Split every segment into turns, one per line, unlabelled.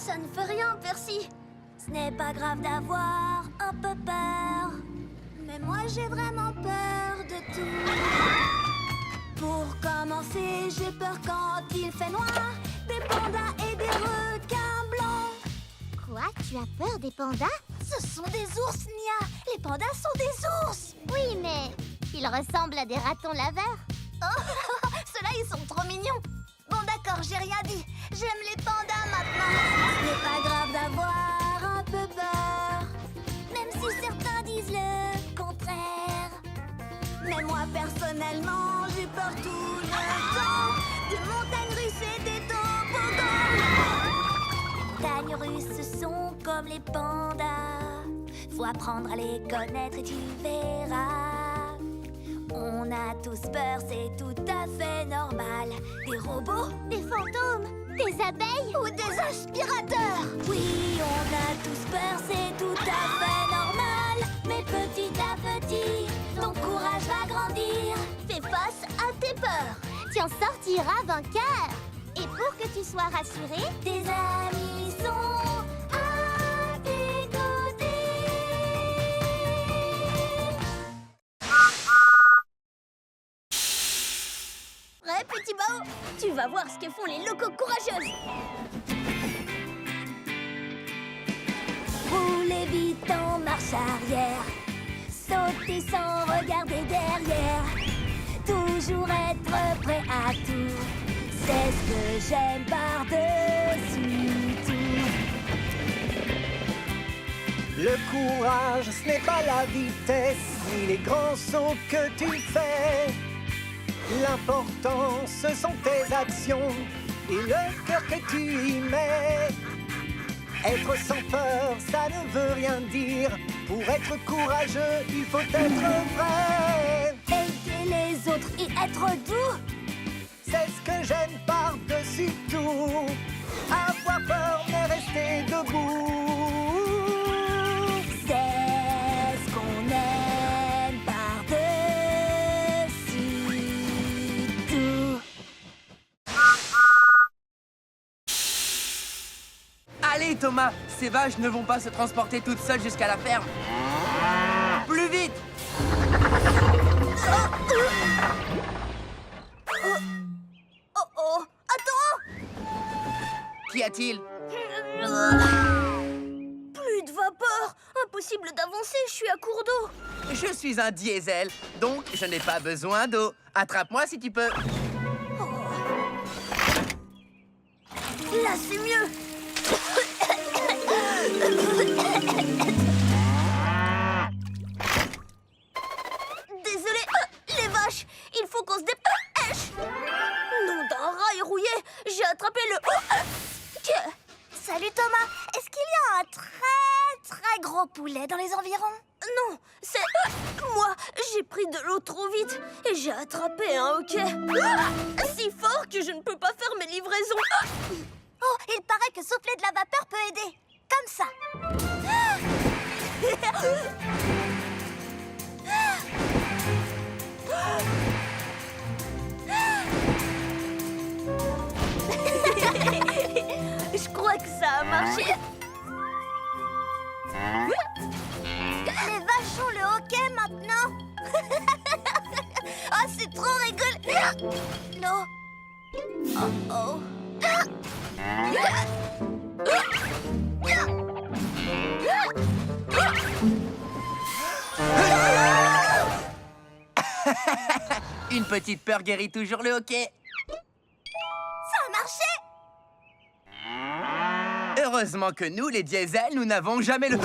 Ça ne fait rien, Percy.
Ce n'est pas grave d'avoir un peu peur. Mais moi j'ai vraiment peur de tout. Pour commencer, j'ai peur quand il fait noir. Des pandas et des requins blancs.
Quoi? Tu as peur des pandas?
Ce sont des ours, Nia. Les pandas sont des ours.
Oui, mais ils ressemblent à des ratons laveurs.
Oh, ceux-là, ils sont trop mignons. Bon, d'accord, j'ai rien dit. J'aime les pandas maintenant. Ce n'est pas grave d'avoir un peu peur, même si certains disent le contraire. Mais moi, personnellement, j'ai peur tout le temps. Des montagnes russes et des toboggans. Montagnes russes, ce sont comme les pandas. Faut apprendre à les connaître et tu verras. On a tous peur, c'est tout à fait normal. Des robots,
Des fantômes, des abeilles.
ou des aspirateurs. Oui, on a tous peur, c'est tout à fait normal. Mais petit à petit, ton courage va grandir.
Fais face à tes peurs. Tu en sortiras vainqueur. Et pour que tu sois rassuré,
Tes amis sont à tes côtés.
prêt, petit Bao? Tu vas voir ce que font les locaux courageuses.
Roulez vite en marche arrière. Sautez sans regarder derrière. Toujours être prêt à tout. C'est ce que j'aime par-dessus tout.
Le courage, ce n'est pas la vitesse, ni les grands sauts que tu fais. L'important, ce sont tes actions et le cœur que tu y mets. Être sans peur, ça ne veut rien dire. Pour être courageux, il faut être vrai.
Aider les autres et être doux.
C'est ce que j'aime par-dessus tout. Avoir peur, mais rester debout.
C'est ce qu'on aime par-dessus tout.
Allez Thomas, ces vaches ne vont pas se transporter toutes seules jusqu'à la ferme. Plus vite!
Oh oh, attends!
Qu'y a-t-il?
Plus de vapeur. Impossible d'avancer, je suis à court d'eau.
Je suis un diesel, donc je n'ai pas besoin d'eau. Attrape-moi si tu peux.
Là, c'est mieux!
Désolé, les vaches, il faut qu'on se dépêche. Nom d'un rail rouillé, j'ai attrapé le...
Salut Thomas, est-ce qu'il y a un très gros poulet dans les environs?
Non, c'est... Moi, j'ai pris de l'eau trop vite et j'ai attrapé un hoquet. Si fort que je ne peux pas faire mes livraisons.
Oh, il paraît que souffler de la vapeur peut aider. Comme ça.
Je crois que ça a marché.
Les vaches ont le hockey maintenant. Ah, c'est trop rigolo. Non.
Oh oh.
Une petite peur guérit toujours le hoquet.
Ça a marché.
Heureusement que nous, les diesels, nous n'avons jamais le...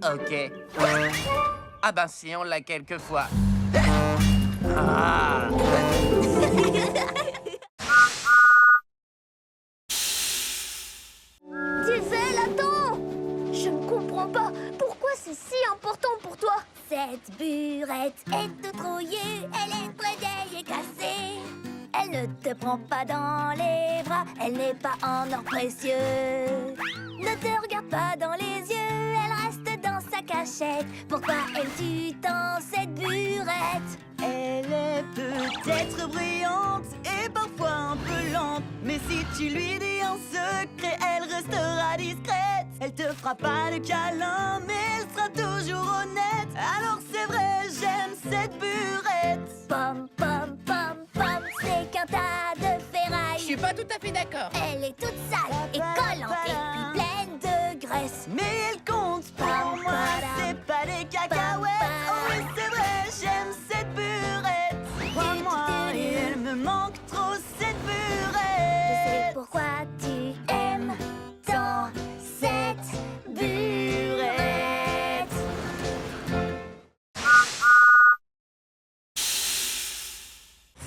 Ok. Ah ben si, on l'a quelquefois. Ah.
Diesel, attends. Je ne comprends pas. Pourquoi c'est si important pour toi?
Cette burette est toute rouillée, elle est très vieille et cassée. Elle ne te prend pas dans les bras, elle n'est pas en or précieux. Ne te regarde pas dans les yeux, elle reste dans sa cachette. Pourquoi aimes-tu tant cette burette?
Elle est peut-être brillante et parfois un peu lente, mais si tu lui dis en secret, elle restera discrète. Elle te fera pas de câlin, mais elle sera toujours honnête. Alors c'est vrai, j'aime cette burette.
Pom, pom, pom, pom, c'est qu'un tas de
Je
ferraille.
suis pas tout à fait d'accord.
Elle est toute sale et collante et puis pleine de graisse.
Mais elle compte pour moi, c'est pas des cacahuètes. Oh oui, c'est vrai, j'aime cette burette. Crois-moi, elle me manque trop cette burette.
Je sais pourquoi tu aimes tant cette burette.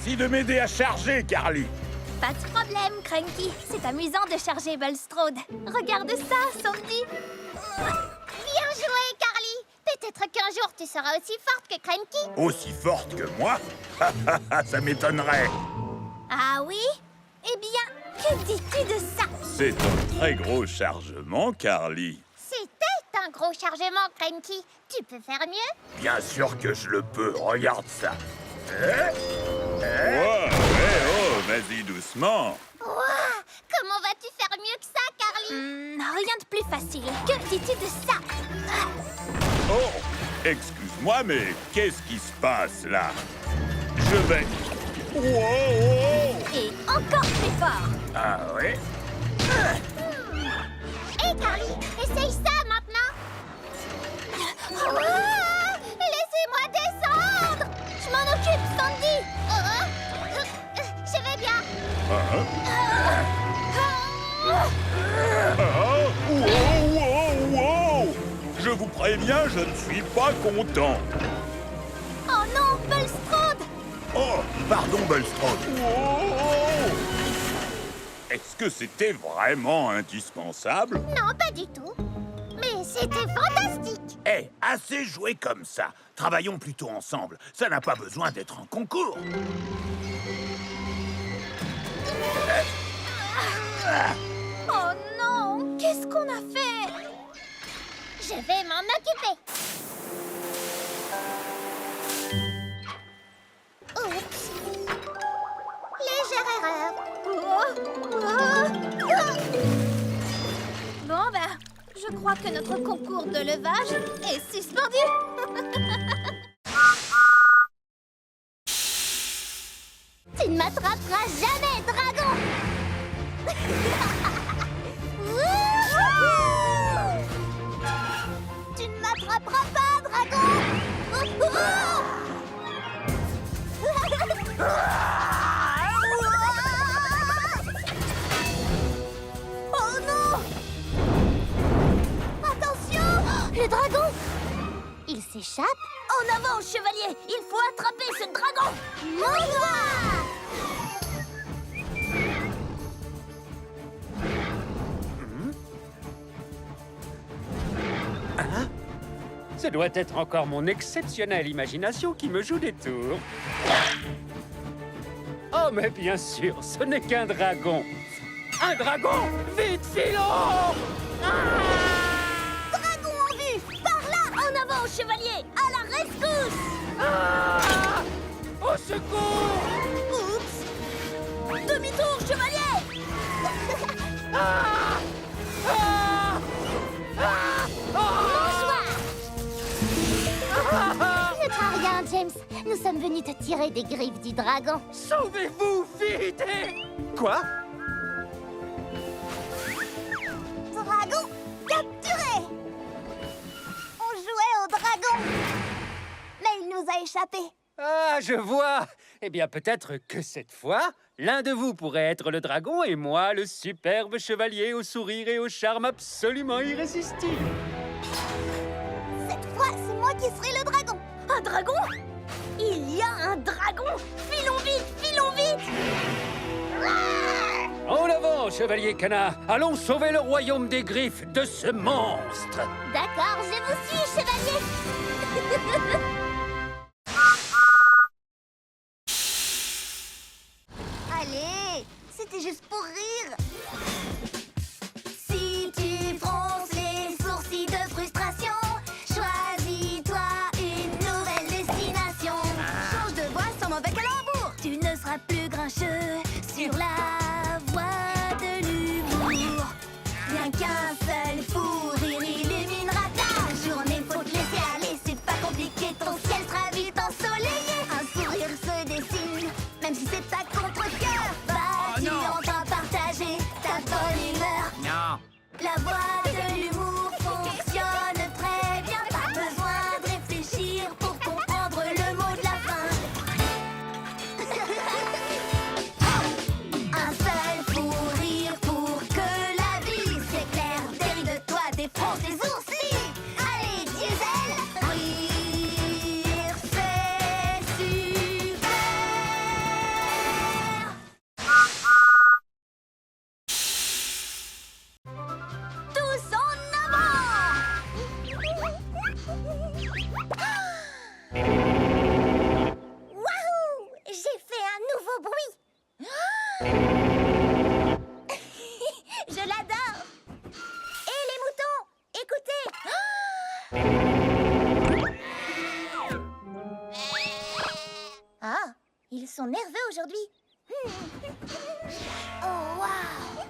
Si de m'aider à charger, Carly.
Pas de problème, Cranky. C'est amusant de charger Bulstrode. Regarde ça, Sandy. Bien joué, Carly. Peut-être qu'un jour tu seras aussi forte que Cranky.
Aussi forte que moi? Ça m'étonnerait.
Ah oui? Eh bien, que dis-tu de ça?
C'est un très gros chargement, Carly.
C'était un gros chargement, Cranky. Tu peux faire mieux?
Bien sûr que je le peux. Regarde ça. Oh, vas-y doucement.
Ouah, comment vas-tu faire mieux que ça, Carly? Rien de plus facile. Que dis-tu de ça?
Oh, excuse-moi, mais qu'est-ce qui se passe là? Je vais... Wow!
Et encore plus fort.
Ah ouais?
Hé, Carly, essaye ça maintenant. Ouah, laissez-moi descendre. Je m'en occupe, Sandy. Je vais bien.
Wow! Je vous préviens, je ne suis pas content.
Oh non, Bulstrode.
Oh, pardon, Bulstrode. Est-ce que c'était vraiment indispensable?
Non, pas du tout. Mais c'était fantastique.
Eh, assez joué comme ça. Travaillons plutôt ensemble. Ça n'a pas besoin d'être un concours.
Oh non, qu'est-ce qu'on a fait? Je vais m'en occuper. Oups. Légère erreur. Bon ben, je crois que notre concours de levage est suspendu. Tu ne m'attraperas jamais, dragon. Tu ne m'attraperas pas, dragon. Oh non! Attention! Le dragon! Il s'échappe?
En avant, chevalier! Il faut attraper ce dragon!
Mon doigt!
Ce doit être encore mon exceptionnelle imagination qui me joue des tours. Oh, mais bien sûr, ce n'est qu'un dragon. Un dragon! Vite, filons!
Dragon en vue! Par là!
En avant, chevalier! À la rescousse!
Ah! Au secours!
Oups! Demi-tour, chevalier!
Ah! Ah! Ah!
Bonsoir! Ne crains rien, James. Nous sommes venus te tirer des griffes du dragon.
Sauvez-vous, vite!
Quoi?
Dragon capturé! On jouait au dragon, mais il nous a échappé.
Ah, je vois! Eh bien, peut-être que cette fois, l'un de vous pourrait être le dragon et moi, le superbe chevalier au sourire et au charme absolument irrésistible.
Cette fois, c'est moi qui serai le dragon.
Un dragon? Il y a un dragon! Filons vite! Filons vite!
En avant, chevalier canard! Allons sauver le royaume des griffes de ce monstre!
D'accord, je vous suis, chevalier. Allez, c'était juste pour rire. Si tu fronces les sourcils de frustration, choisis-toi une nouvelle destination.
Change de voix sans mauvais calembour.
Tu ne seras plus grincheux sur la voie nouveau bruit. Je l'adore. Hé, les moutons, écoutez. Ah, ils sont nerveux aujourd'hui. Oh, waouh.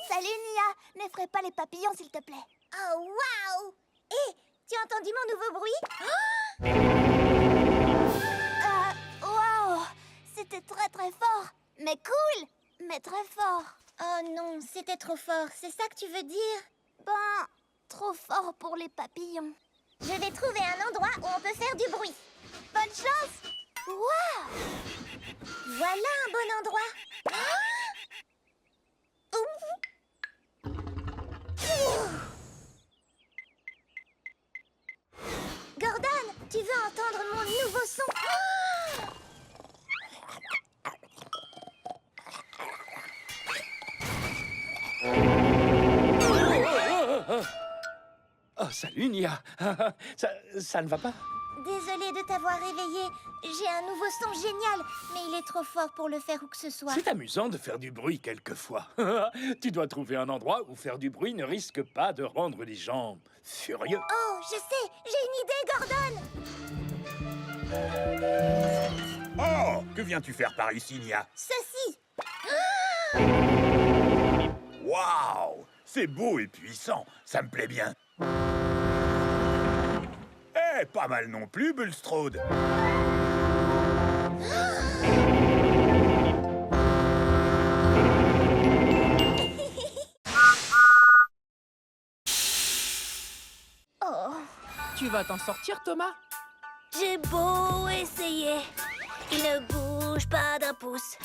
Salut, Nia. N'effraie pas les papillons, s'il te plaît. Oh, waouh. Hé, tu as entendu mon nouveau bruit? Waouh. C'était très très fort. Mais cool. Mais très fort. Oh non, c'était trop fort. C'est ça que tu veux dire? Ben, trop fort pour les papillons. Je vais trouver un endroit où on peut faire du bruit. Bonne chance. Waouh. Voilà un bon endroit. Gordon, tu veux entendre mon nouveau son?
Oh, salut, Nia. Ça ne va pas?
Désolée de t'avoir réveillé. J'ai un nouveau son génial, mais il est trop fort pour le faire où que ce soit.
C'est amusant de faire du bruit quelquefois. Tu dois trouver un endroit où faire du bruit ne risque pas de rendre les gens furieux.
Oh, je sais, j'ai une idée, Gordon.
Oh, que viens-tu faire par ici, Nia?
Ceci.
Waouh! C'est beau et puissant, ça me plaît bien. Eh, pas mal non plus, Bulstrode.
Oh,
Tu vas t'en sortir, Thomas?
J'ai beau essayer, il ne bouge pas d'un pouce.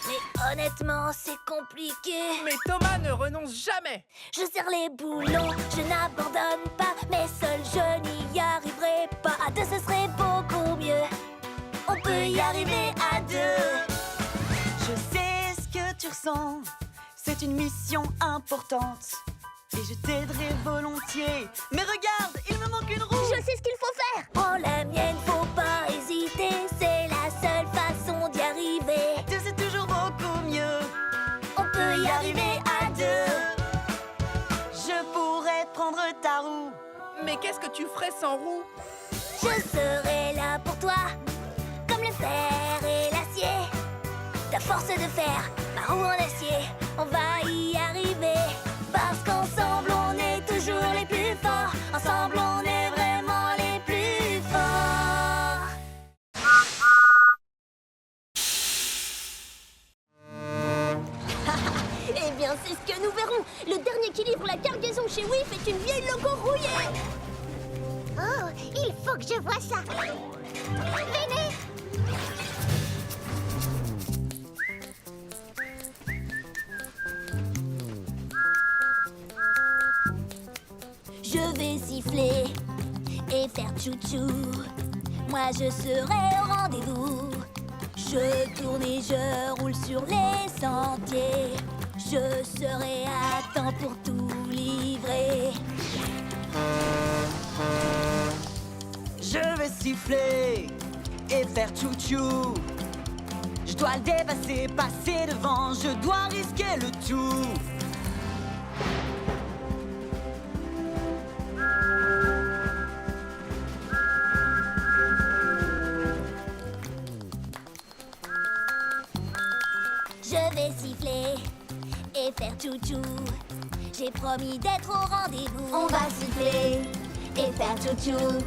Mais honnêtement, c'est compliqué.
Mais Thomas ne renonce jamais.
Je serre les boulons, je n'abandonne pas. Mais seul, je n'y arriverai pas. À deux, ce serait beaucoup mieux. On peut y arriver à deux.
Je sais ce que tu ressens, c'est une mission importante. Et je t'aiderai volontiers. Mais regarde, il me manque une roue.
Je sais ce qu'il faut faire. Prends la mienne, faut pas hésiter. C'est la seule façon d'y arriver.
Deux, c'est toujours beaucoup mieux.
On peut y arriver à deux.
Je pourrais prendre ta roue.
Mais qu'est-ce que tu ferais sans roue?
Je serai là pour toi, comme le fer et l'acier. Ta force de fer, ma roue en acier. On va y arriver. Parce qu'ensemble, on est toujours les plus forts. Ensemble, on est vraiment les plus forts. Eh bien, c'est ce que nous verrons. Le dernier qui livre la cargaison chez WIF est une vieille loco rouillée.
oh, il faut que je voie ça. Venez.
Je vais siffler et faire tchou-tchou. Moi, je serai au rendez-vous. Je tourne et je roule sur les sentiers. Je serai à temps pour tout livrer.
Je vais siffler et faire tchou-tchou. Je dois le dépasser, passer devant. Je dois risquer le tout.
Je vais siffler et faire tchou-tchou. J'ai promis d'être au rendez-vous. On va siffler et faire tchou-tchou.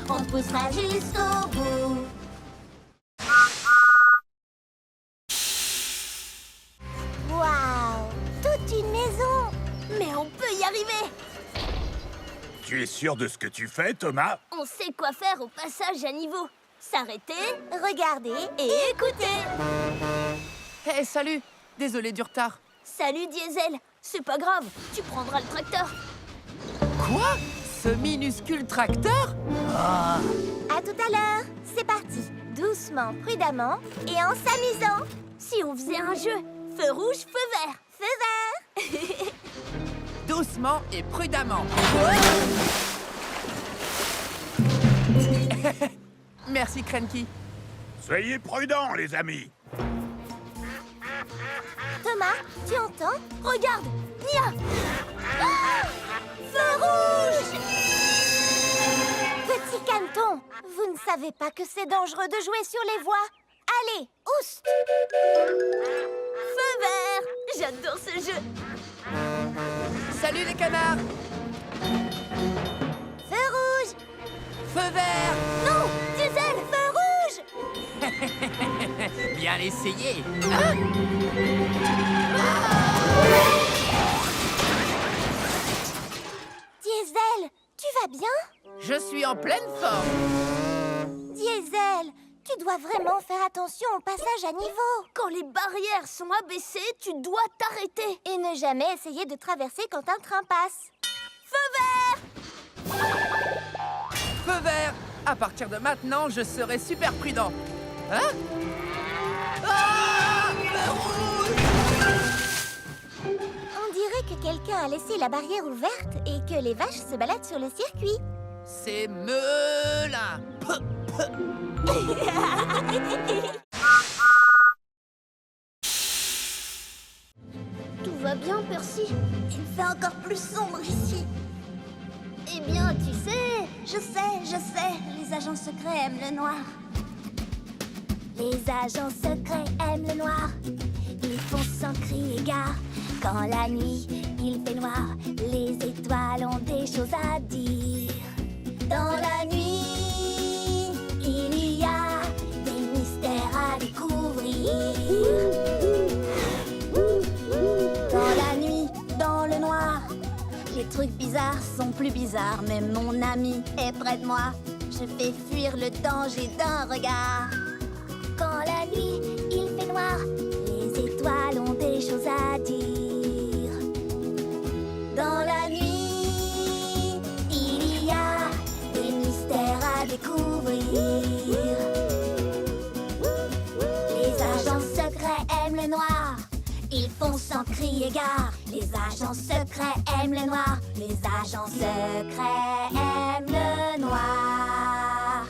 On te poussera jusqu'au bout.
Waouh, toute une maison.
Mais on peut y arriver.
Tu es sûr de ce que tu fais, Thomas?
On sait quoi faire au passage à niveau. S'arrêter
Regardez.
et écouter.
Hé, salut. Désolé du retard.
Salut Diesel, c'est pas grave, tu prendras le tracteur.
Quoi? Ce minuscule tracteur?
À tout à l'heure. C'est parti. Doucement, prudemment et en s'amusant.
Si on faisait un jeu, feu rouge, feu vert.
Feu vert.
Doucement et prudemment. Merci, Cranky.
Soyez prudents, les amis.
Thomas, tu entends? Regarde, Nia! Ah! Feu rouge! Petit caneton, vous ne savez pas que c'est dangereux de jouer sur les voies? Allez, oust! Feu vert! J'adore ce jeu!
Salut les canards!
Feu rouge!
Feu vert!
Non! Diesel! Feu rouge!
Bien essayé!
Diesel, tu vas bien?
Je suis en pleine forme!
Diesel, tu dois vraiment faire attention au passage à niveau. Quand les barrières sont abaissées, tu dois t'arrêter. Et ne jamais essayer de traverser quand un train passe. Feu vert!
Feu vert! À partir de maintenant, je serai super prudent. Hein? Ah! Feu rouge!
On dirait que quelqu'un a laissé la barrière ouverte et que les vaches se baladent sur le circuit.
C'est Melin!
Tout va bien, Percy? Il fait encore plus sombre ici. Eh bien, tu sais, je sais, les agents secrets aiment le noir.
Les agents secrets aiment le noir. Ils font sans crier gare. Quand la nuit, il fait noir, les étoiles ont des choses à dire. Dans la nuit, il y a des mystères à découvrir. Dans la nuit, dans le noir, les trucs bizarres sont plus bizarres. Même mon ami est près de moi. Je fais fuir le danger d'un regard. Quand la nuit, il fait noir, les étoiles ont des choses à dire. Dans la nuit, il y a des mystères à découvrir. Les agents secrets aiment le noir. Ils font sans crier gare. Les agents secrets aiment le noir. Les agents secrets aiment le noir.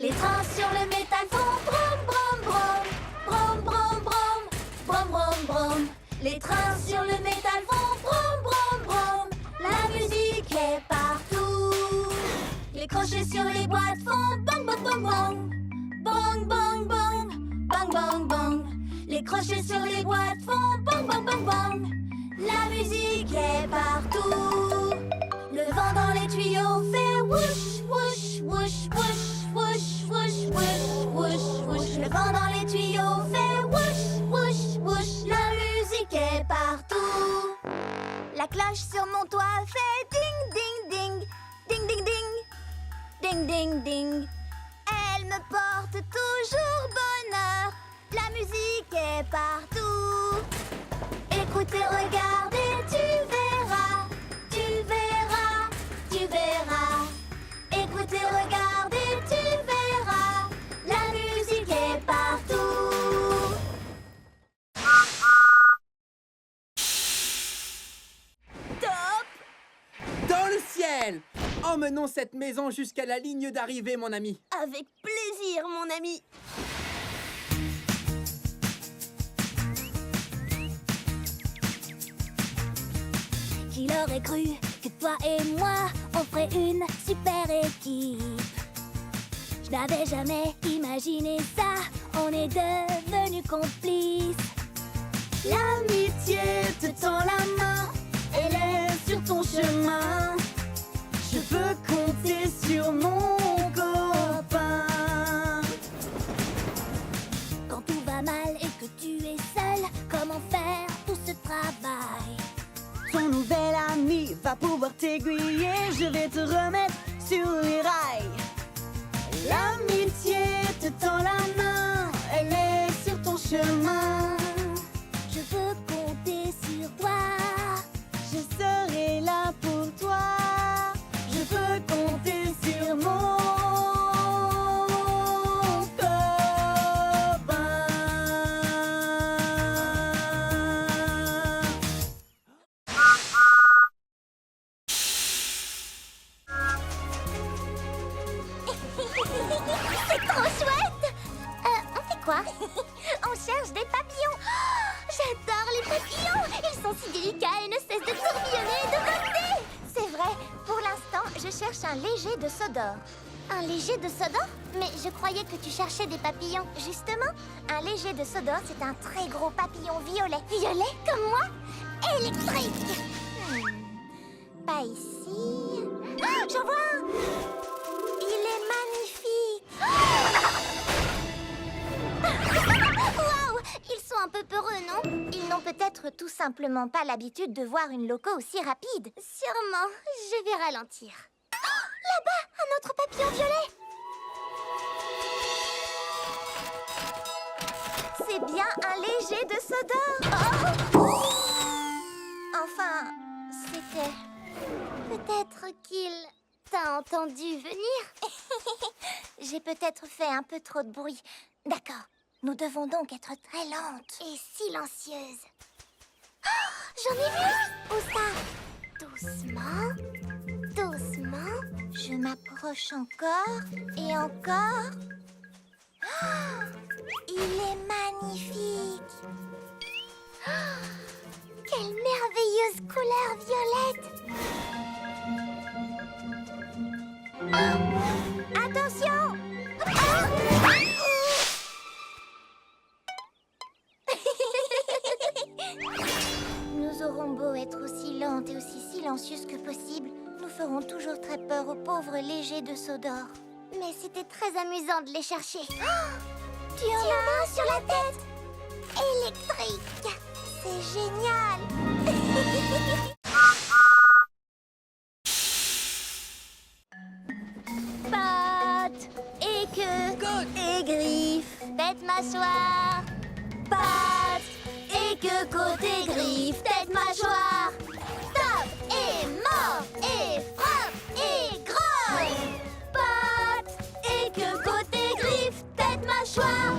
Les trains sur le métal font brom brom brom. Brom brom brom. Brom brom brom. Les trains sur le métal font brom brom brom. La musique est partout. Les crochets sur les boîtes font bang bang bang bang. Bang bang bang. Bang bang bang. Les crochets sur les boîtes font bang bang bang bang. La musique est partout. Le vent dans les tuyaux fait whoosh whoosh whoosh whoosh. Whoosh, whoosh, whoosh, whoosh, whoosh. Le vent dans les tuyaux fait whoosh, whoosh, whoosh. La musique est partout. La cloche sur mon toit fait ding, ding, ding. Ding, ding, ding. Ding, ding, ding. Elle me porte toujours bonheur. La musique est partout. Écoutez, regardez, tu verras. Tu verras, tu verras. Écoutez, regardez, tu verras. La musique est partout.
Top!
Dans le ciel! Emmenons cette maison jusqu'à la ligne d'arrivée, mon ami.
Avec plaisir, mon ami.
Qui l'aurait cru que toi et moi, on ferait une super équipe. Je n'avais jamais imaginé ça, on est devenus complices.
L'amitié te tend la main, elle est sur ton chemin. Je peux compter sur mon copain.
Quand tout va mal et que tu es seul, comment faire tout ce travail?
Ton nouvel ami va pouvoir t'aiguiller. Je vais te remettre sur les rails. L'amitié te tend la main, elle est sur ton chemin.
Je peux compter sur toi.
Je serai là pour toi. Je peux compter sur mon copain.
On cherche des papillons. Oh, j'adore les papillons. Ils sont si délicats et ne cessent de tourbillonner et de voler. C'est vrai. Pour l'instant, je cherche un léger de Sodor. Un léger de Sodor? Mais je croyais que tu cherchais des papillons. Justement, un léger de Sodor, c'est un très gros papillon violet. Violet, comme moi? Électrique. Pas ici. Ah, j'en vois un. Il est magnifique. Waouh! Ils sont un peu peureux, non? Ils n'ont peut-être tout simplement pas l'habitude de voir une loco aussi rapide. Sûrement. Je vais ralentir. Oh, là-bas, un autre papillon violet. C'est bien un léger de Sodor. Oh! Enfin, c'était... Peut-être qu'il t'a entendu venir. J'ai peut-être fait un peu trop de bruit. D'accord, nous devons donc être très lentes et silencieuses. Oh, j'en ai vu! Où ça? Doucement, doucement. Je m'approche encore et encore. Oh, il est magnifique. Oh, quelle merveilleuse couleur violette! Oh, attention! Oh! Nous aurons beau être aussi lentes et aussi silencieuses que possible, nous ferons toujours très peur aux pauvres légers de Sodor. Mais c'était très amusant de les chercher. Oh, tu en as un sur la tête! Électrique! C'est génial! Pattes et queue et griffes, tête mâchoire. Pattes et queue, côte et griffes, tête mâchoire. Tape et mord et frappe et grogne. Pattes et queue, côte et griffes, tête mâchoire.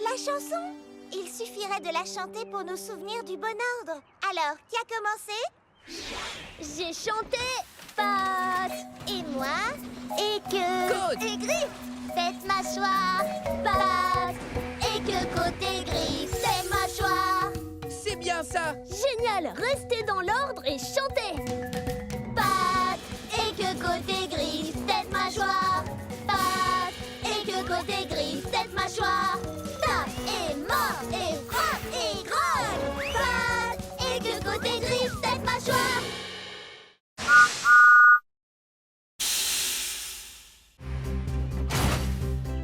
La chanson? Il suffirait de la chanter pour nous souvenir du bon ordre. Alors, qui a commencé? J'ai chanté pattes et moi et queue et griffes, tête mâchoire, pattes et queue, côte et griffes, tête mâchoire.
C'est bien ça.
Génial, restez dans l'ordre et chantez. Pattes et queue, côte et griffes, tête mâchoire, pattes et queue, côte et griffes, tête mâchoire. Tape et mord et frappe et grogne. Pattes et queue, côte et griffes, tête mâchoire.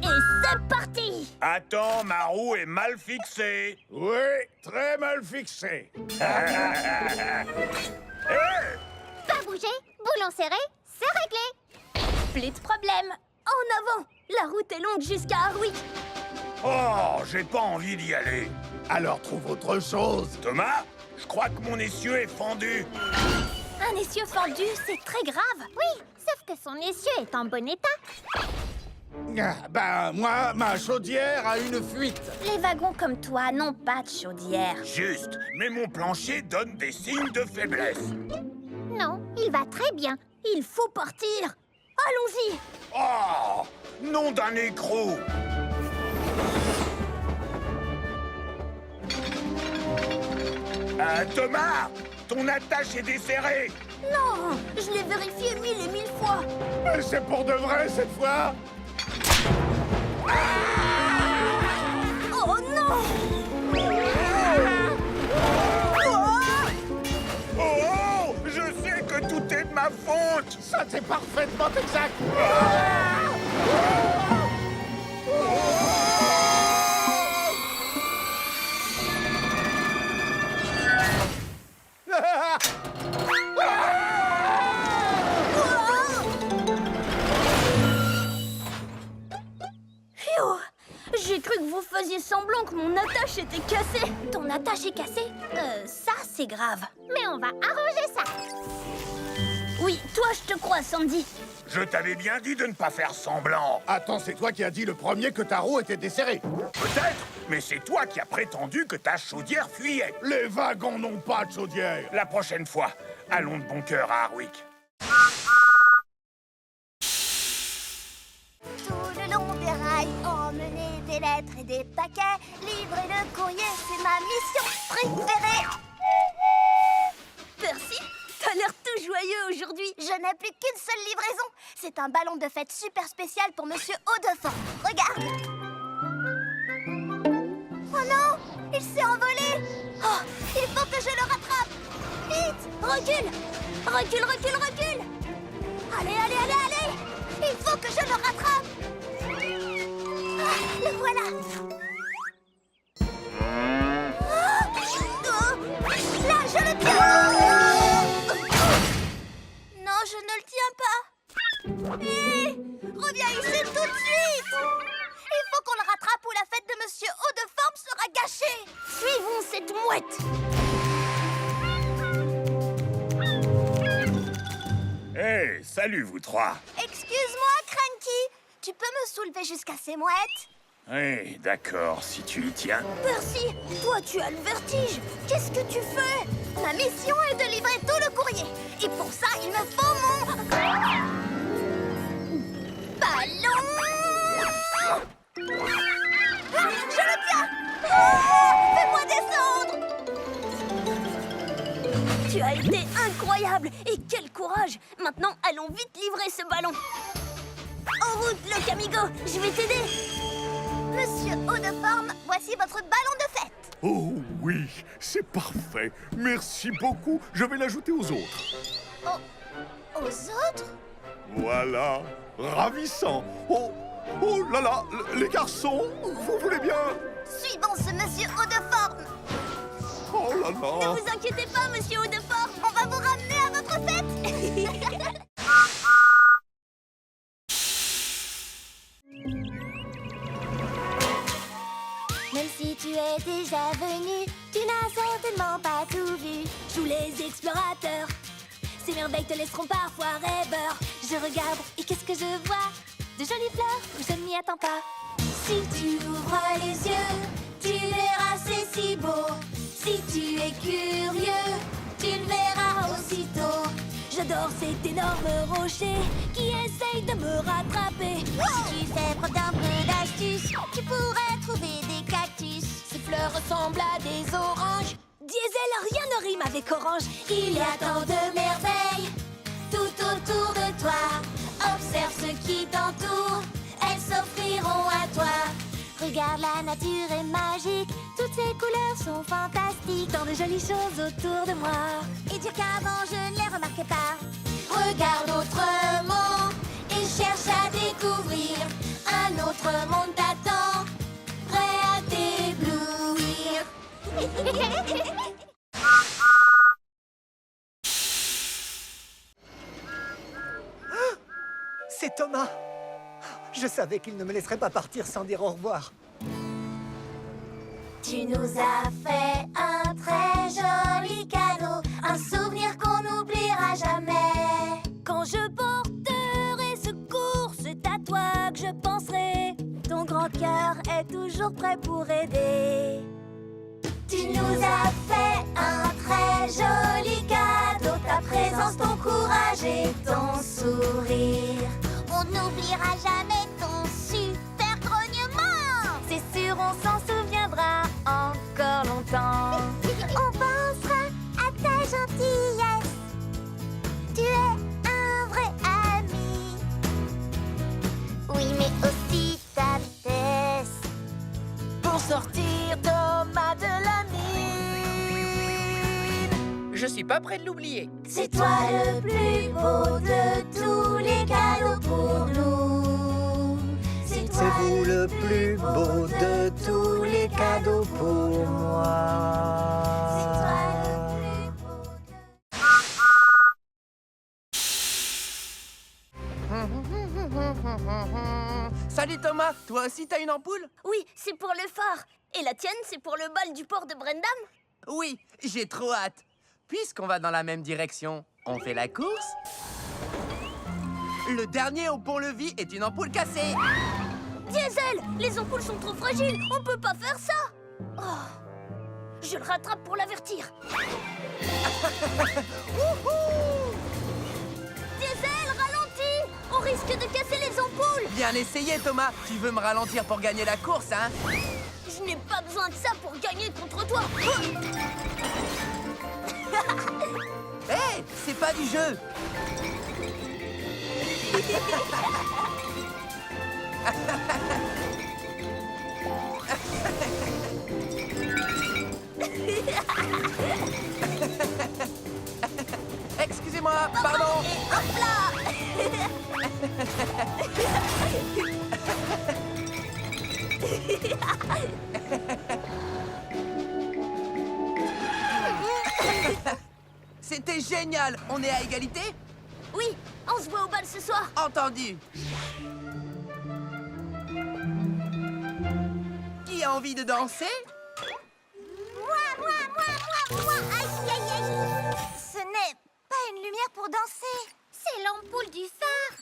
Et c'est parti.
Attends, ma roue est mal fixée.
Oui, très mal fixé.
Hé!
Pas bouger, boulon serré, c'est réglé. Plus de problème. En avant. La route est longue jusqu'à Harwick.
Oh, j'ai pas envie d'y aller.
Alors trouve autre chose.
Thomas, je crois que mon essieu est fendu.
Un essieu fendu, c'est très grave. Oui, sauf que son essieu est en bon état.
Ah, ben, moi, ma chaudière a une fuite.
Les wagons comme toi n'ont pas de chaudière.
Juste, mais mon plancher donne des signes de faiblesse.
Non, il va très bien. Il faut partir. Allons-y.
Oh, nom d'un écrou. Thomas, ton attache est desserrée.
Non, je l'ai vérifié 1000 et 1000 fois.
Mais c'est pour de vrai cette fois.
Oh non!
Oh, je sais que tout est de ma faute.
Ça, c'est parfaitement exact.
Phew, j'ai cru que vous faisiez semblant que mon attache était cassée. Ton attache est cassée? Ça, c'est grave. Mais on va arranger ça. Oui, toi, je te crois, Sandy.
Je t'avais bien dit de ne pas faire semblant.
Attends, c'est toi qui as dit le premier que ta roue était desserrée.
Peut-être, mais c'est toi qui as prétendu que ta chaudière fuyait.
Les wagons n'ont pas de chaudière.
La prochaine fois, allons de bon cœur à Harwick.
Tout le long des rails, on des lettres et des paquets. Livrer le courrier, c'est ma mission préférée. Percy, t'as l'air tout joyeux aujourd'hui. Je n'ai plus qu'une seule livraison. C'est un ballon de fête super spécial pour Monsieur Haut-de-Forme. Regarde. Oh non, il s'est envolé. Oh, il faut que je le rattrape. Vite, recule. Recule, recule, recule. Allez, allez, allez, allez. Il faut que je le rattrape. Ah, le voilà. Là, je le tiens. Non, je ne le tiens pas. Hé, reviens ici tout de suite. Il faut qu'on le rattrape ou la fête de Monsieur Haut-de-Forme sera gâchée. Suivons cette mouette.
Hé, salut vous trois.
Excuse-moi, Cranky. Tu peux me soulever jusqu'à ces mouettes?
Oui, d'accord, si tu y tiens.
Percy, toi tu as le vertige. Qu'est-ce que tu fais? Ma mission est de livrer tout le courrier. Et pour ça, il me faut mon... ballon. Ah, je le tiens. Oh, fais-moi descendre. Tu as été incroyable. Et quel courage. Maintenant, allons vite livrer ce ballon. En route, le Camigo. Je vais t'aider. Monsieur Haut-de-Forme, voici votre ballon de fête.
Oh oui, c'est parfait. Merci beaucoup. Je vais l'ajouter aux autres.
Oh, aux autres?
Voilà, ravissant. Oh, oh là là, les garçons, vous voulez bien?
Suivons ce Monsieur Haut-de-Forme.
Oh là
Ne
là.
vous inquiétez pas, Monsieur Haut-de-Forme. On va vous ramener à votre fête. Même si tu es déjà venu, tu n'as certainement pas tout vu. Joue les explorateurs. Ces merveilles te laisseront parfois rêveur. Je regarde et qu'est-ce que je vois? De jolies fleurs où je ne m'y attends pas. Si tu ouvres les yeux, tu verras c'est si beau. Si tu es curieux, tu le verras aussitôt. J'adore cet énorme rocher qui essaye de me rattraper. Si tu fais preuve d'un peu d'astuce, tu pourrais trouver des cactus. Ces fleurs ressemblent à des oranges. Diesel, rien ne rime avec orange. Il y a tant de merveilles tout autour de toi. Observe ce qui t'entoure, elles s'offriront à toi. Regarde, la nature est magique, toutes ces couleurs sont fantastiques. Tant de jolies choses autour de moi. Et dire qu'avant je ne les remarquais pas. Regarde autrement et cherche à découvrir. Un autre monde t'attend, prêt à t'éblouir.
C'est Thomas. Je savais qu'il ne me laisserait pas partir sans dire au revoir.
Tu nous as fait un très joli cadeau, un souvenir qu'on n'oubliera jamais. Quand je porterai secours, c'est à toi que je penserai. Ton grand cœur est toujours prêt pour aider. Tu nous as fait un très joli cadeau, ta présence, ton courage et ton sourire. On n'oubliera jamais ton super grognement. C'est sûr, on s'en souviendra encore longtemps. On pensera à ta gentillesse. Tu es un vrai ami. Oui, mais aussi ta vitesse pour sortir Thomas de la mine.
Je suis pas prêt de l'oublier.
C'est toi le plus beau de tous les cadeaux pour nous. C'est
C'est vous le plus beau de tous les cadeaux pour
C'est toi
moi.
le plus beau de...
Salut Thomas, toi aussi t'as une ampoule?
Oui, c'est pour le phare. Et la tienne, c'est pour le bal du port de Brendam?
Oui, j'ai trop hâte. Puisqu'on va dans la même direction, on fait la course? Le dernier au pont-levis est une ampoule cassée.
Diesel, les ampoules sont trop fragiles. On peut pas faire ça. Oh, je le rattrape pour l'avertir. Diesel, ralentis. On risque de casser les ampoules.
Bien essayé, Thomas. Tu veux me ralentir pour gagner la course, hein?
Je n'ai pas besoin de ça pour gagner contre toi.
Hé, c'est pas du jeu. Excusez-moi, pardon.
Et hop là.
C'était génial. On est à égalité?
Oui, on se voit au bal ce soir.
Entendu. Qui a envie de danser?
Moi. Aïe, aïe, aïe. Ce n'est pas une lumière pour danser. C'est l'ampoule du phare.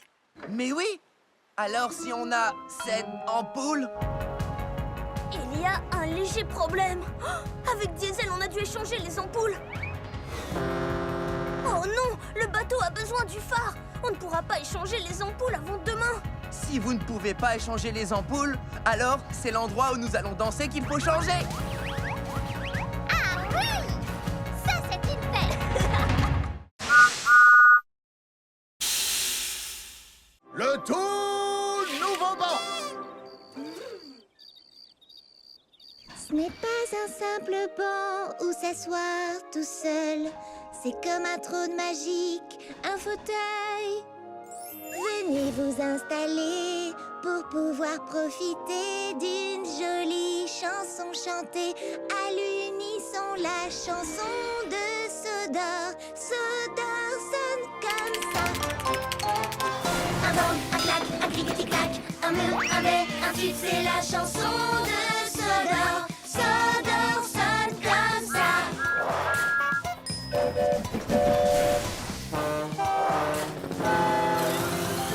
Mais oui. Alors si on a cette ampoule...
Il y a un léger problème. Oh, avec Diesel, on a dû échanger les ampoules. Oh non, le bateau a besoin du phare. On ne pourra pas échanger les ampoules avant demain.
Si vous ne pouvez pas échanger les ampoules, alors c'est l'endroit où nous allons danser qu'il faut changer.
Ah oui! Ça, c'est une fête.
Le tout nouveau banc.
Ce n'est pas un simple banc où s'asseoir tout seul. C'est comme un trône magique, un fauteuil. Venez vous installer pour pouvoir profiter d'une jolie chanson chantée à l'unisson. La chanson de Sodor. Sodor sonne comme ça. Un bang, un clac, un clic-tic-clac, un mur, un bais, un tube, c'est la chanson de Sodor. Sodor sonne comme ça.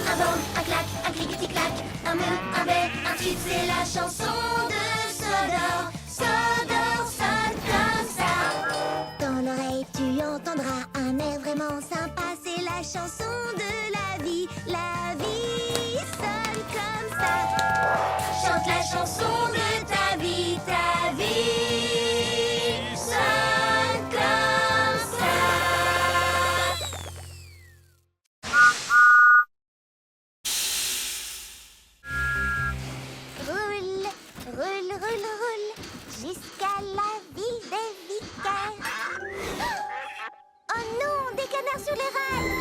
Un bang, un clac, un clic-tic-clac, un mur, un bais, un tube, c'est la chanson de Sodor. Sodor sonne comme ça. Dans l'oreille, tu entendras un air vraiment sympa. C'est la chanson de la vie. La vie sonne comme ça. Chante la chanson de ta vie. Ta vie sonne comme ça. Roule, roule, roule, roule, jusqu'à la ville des vicaires. Oh non, des canards sur les rails.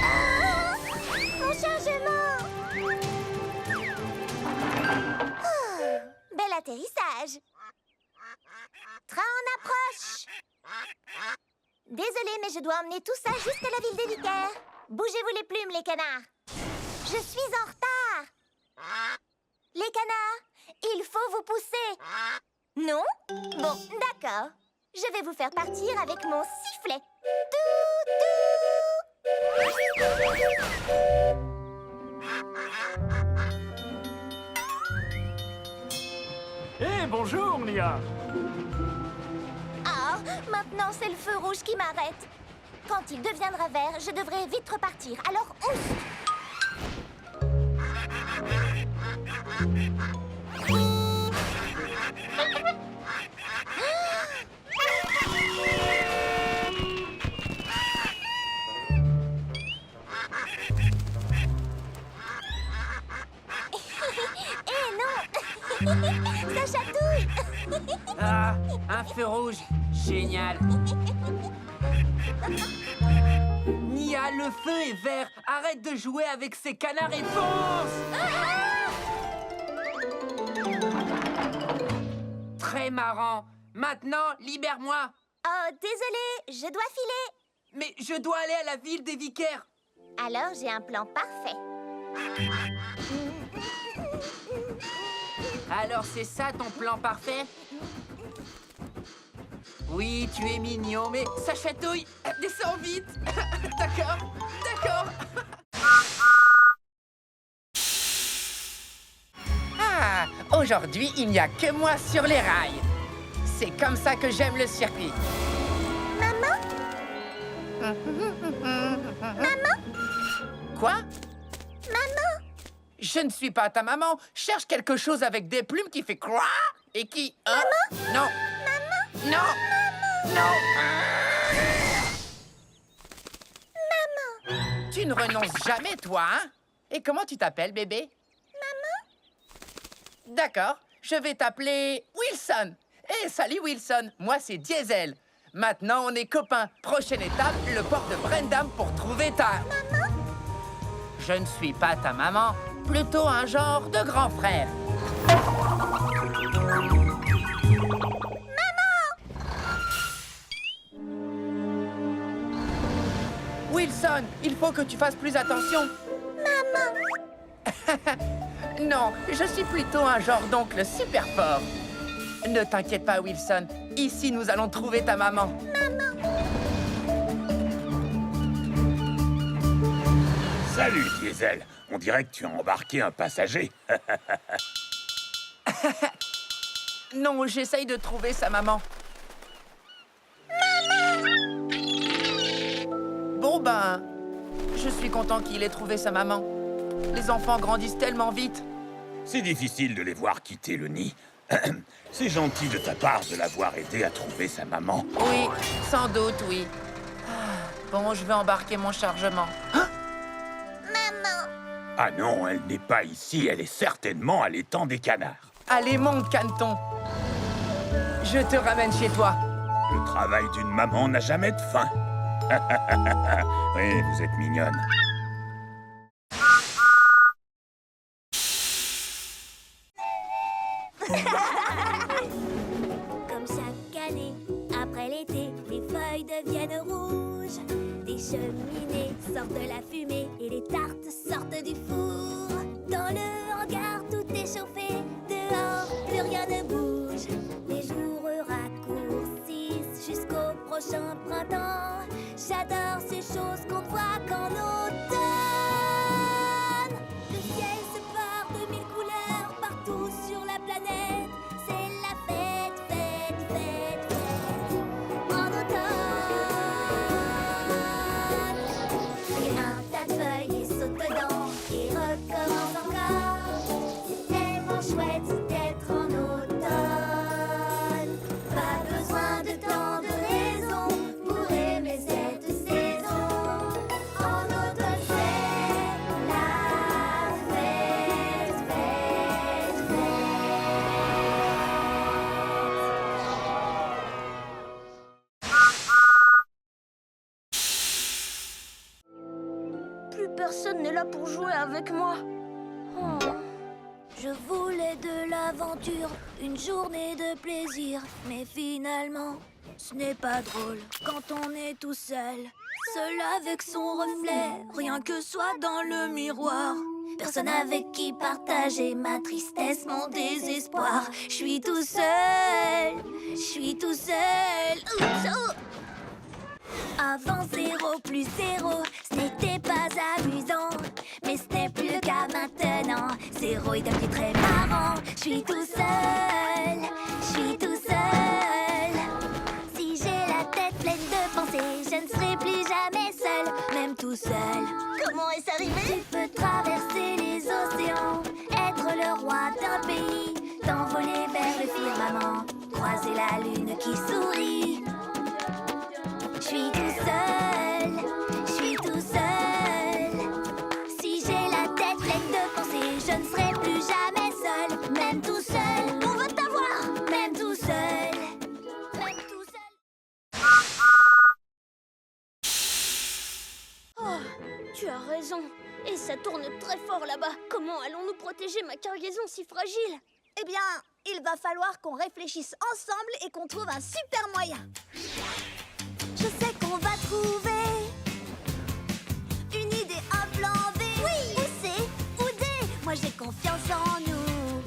Oh, mon chargement. Oh, bel atterrissage. Train en approche. Désolée, mais je dois emmener tout ça jusqu'à la ville des vicaires. Bougez-vous les plumes, les canards. Je suis en retard. Les canards, il faut vous pousser. Non? Bon, d'accord. Je vais vous faire partir avec mon sifflet.
Eh, bonjour, Nia.
Ah, maintenant c'est le feu rouge qui m'arrête. Quand il deviendra vert, je devrais vite repartir. Alors, ouf! Eh non! Ça chatouille!
Ah, un feu rouge. Génial. Nia, le feu est vert. Arrête de jouer avec ces canards et fonce. Très marrant. Maintenant, libère-moi.
Oh, désolé, je dois filer.
Mais je dois aller à la ville des vicaires.
Alors, j'ai un plan parfait.
Alors c'est ça ton plan parfait? Oui, tu es mignon, mais ça chatouille. Descends vite. D'accord, d'accord. Ah, aujourd'hui, il n'y a que moi sur les rails. C'est comme ça que j'aime le circuit.
Maman? Maman?
Quoi?
Maman?
Je ne suis pas ta maman. Cherche quelque chose avec des plumes qui fait quoi et qui... Maman? Non. Maman? Non. Non. Maman. Tu ne renonces jamais, toi, hein? Et comment tu t'appelles, bébé? Maman. D'accord. Je vais t'appeler Wilson. Eh, salut, Wilson. Moi, c'est Diesel. Maintenant, on est copains. Prochaine étape, le port de Brendam pour trouver ta... Maman? Je ne suis pas ta maman. Plutôt un genre de grand frère. Wilson, il faut que tu fasses plus attention. Maman. Non, je suis plutôt un genre d'oncle super fort. Ne t'inquiète pas, Wilson. Ici, nous allons trouver ta maman.
Salut, Diesel. On dirait que tu as embarqué un passager.
Non, j'essaye de trouver sa maman. Bon ben, je suis content qu'il ait trouvé sa maman. Les enfants grandissent tellement vite.
C'est difficile de les voir quitter le nid. C'est gentil de ta part de l'avoir aidé à trouver sa maman.
Oui, sans doute, oui. Bon, je vais embarquer mon chargement.
Ah non, elle n'est pas ici. Elle est certainement à l'étang des canards.
Allez, monte, Caneton. Je te ramène chez toi.
Le travail d'une maman n'a jamais de fin. Oui, vous êtes mignonne.
Comme chaque année, après l'été, les feuilles deviennent rouges. Des cheminées sortent de la fumée et les tartes sortent du four. Dans le hangar, tout est chauffé. Dehors, plus rien ne bouge. Les jours raccourcissent jusqu'au prochain printemps. J'adore ces choses qu'on ne voit qu'en automne. Le ciel se part de mille couleurs partout sur la planète. C'est la fête, fête, fête, fête en automne. Et un tas de feuilles et saute dedans et recommence encore. C'est tellement chouette d'être en automne. Pas besoin de tant de raisons pour aimer cette saison. En automne c'est la fête, fête, fête.
Plus personne n'est là pour jouer avec moi. Oh.
Je voulais de l'aventure, une journée de plaisir. Mais finalement, ce n'est pas drôle quand on est tout seul. Seul avec son reflet, rien que soi dans le miroir. Personne avec qui partager ma tristesse, mon désespoir. Je suis tout seul, je suis tout seul. Oups, oh. Avant 0 plus 0, ce n'était pas amusant. Mais ce n'est plus le cas maintenant. 0 est devenu très marrant. Je suis tout seul, je suis tout seul. Si j'ai la tête pleine de pensées, je ne serai plus jamais seul, même tout seul.
Comment est-ce arrivé?
Tu peux traverser les océans, être le roi d'un pays, t'envoler vers le firmament, croiser la lune qui sourit. Je suis tout seul, je suis tout seul. Si j'ai la tête pleine de pensées, je ne serai plus jamais seul, même tout seul. On veut t'avoir, même tout seul, même tout seul.
Oh, tu as raison. Et ça tourne très fort là-bas. Comment allons-nous protéger ma cargaison si fragile?
Eh bien, il va falloir qu'on réfléchisse ensemble et qu'on trouve un super moyen. Je sais qu'on va trouver une idée, un plan B. Oui. Où c'est? Où D? Moi j'ai confiance en nous.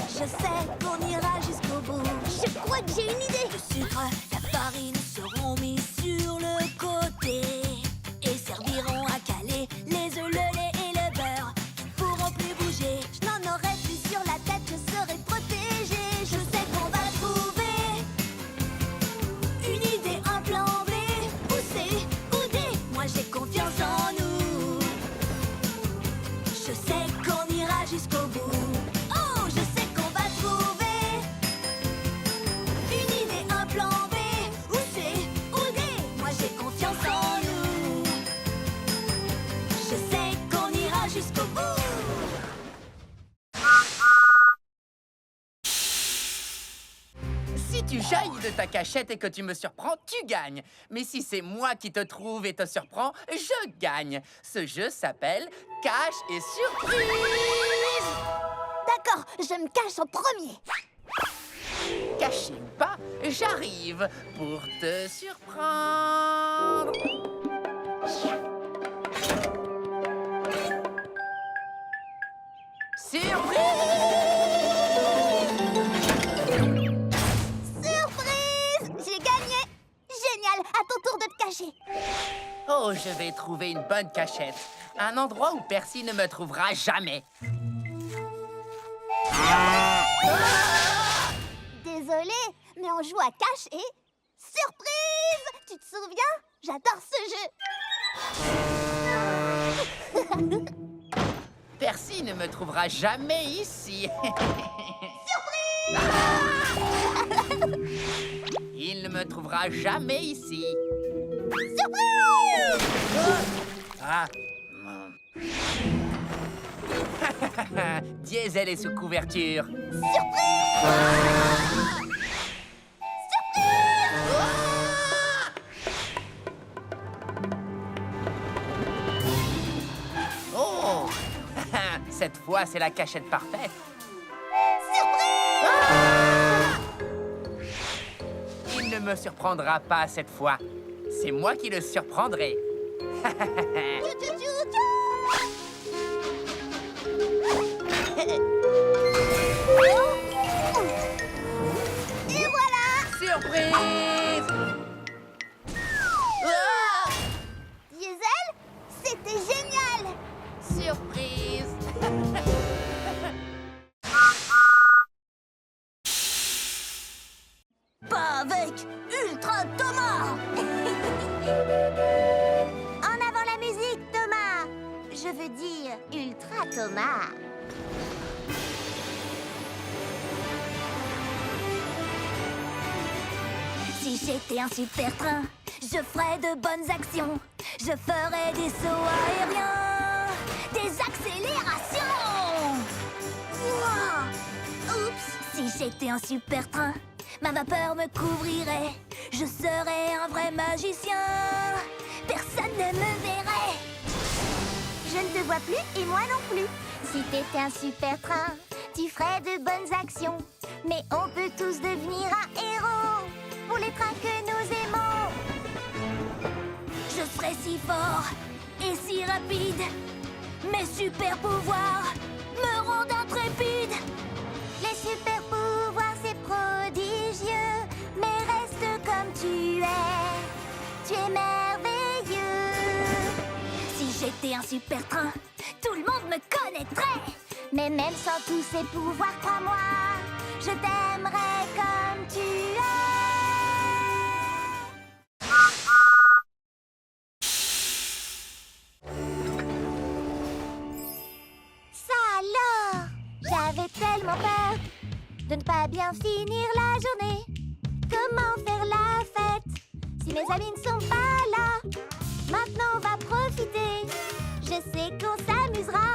Je sais qu'on ira jusqu'au bout.
Je crois que j'ai une idée.
Le sucre, la farine seront mis sur le côté et serviront à caler les œufs, le lait et le beurre. Qui ne pourront plus bouger. Je n'en aurai plus sur la tête, je serai protégée. Je sais qu'on va trouver une idée, un plan B. Où c'est? Où D? Moi j'ai confiance en nous.
tu jaillis de ta cachette et que tu me surprends, tu gagnes. Mais si c'est moi qui te trouve et te surprends, je gagne. Ce jeu s'appelle Cache et Surprise.
D'accord, je me cache en premier.
Caché ou pas, j'arrive pour te surprendre.
Surprise! J'ai gagné! Génial! À ton tour de te cacher.
Oh, je vais trouver une bonne cachette. Un endroit où Percy ne me trouvera jamais.
Désolée, mais on joue à cache et... Surprise! Tu te souviens? J'adore ce jeu.
Percy ne me trouvera jamais ici.
Surprise!
Il ne me trouvera jamais ici.
Surprise!
Ah. Diesel est sous couverture.
Surprise!
Oh! Cette fois, c'est la cachette parfaite. Il ne me surprendra pas cette fois. C'est moi qui le surprendrai.
Et voilà!
Surprise! Ah!
Diesel, c'était génial!
Surprise!
Pas avec Ultra Thomas! En avant la musique, Thomas! Je veux dire Ultra Thomas. Si j'étais un super train, je ferais de bonnes actions. Je ferais des sauts aériens, des accélérations. Ouah! Oups! Si j'étais un super train, ma vapeur me couvrirait. Je serais un vrai magicien. Personne ne me verrait. Je ne te vois plus et moi non plus. Si t'étais un super train, tu ferais de bonnes actions. Mais on peut tous devenir un héros pour les trains que nous aimons. Je serais si fort et si rapide. Mes super pouvoirs me rendent intrépide. Les super pouvoirs, c'est prodigieux. Mais reste comme tu es. Tu es merveilleux. Si j'étais un super train, tout le monde me connaîtrait. Mais même sans tous ces pouvoirs, crois-moi, je t'aimerais comme tu es. Ça alors, j'avais tellement peur de ne pas bien finir la journée. Comment faire la fête si mes amis ne sont pas là? Maintenant on va profiter, je sais qu'on s'amusera.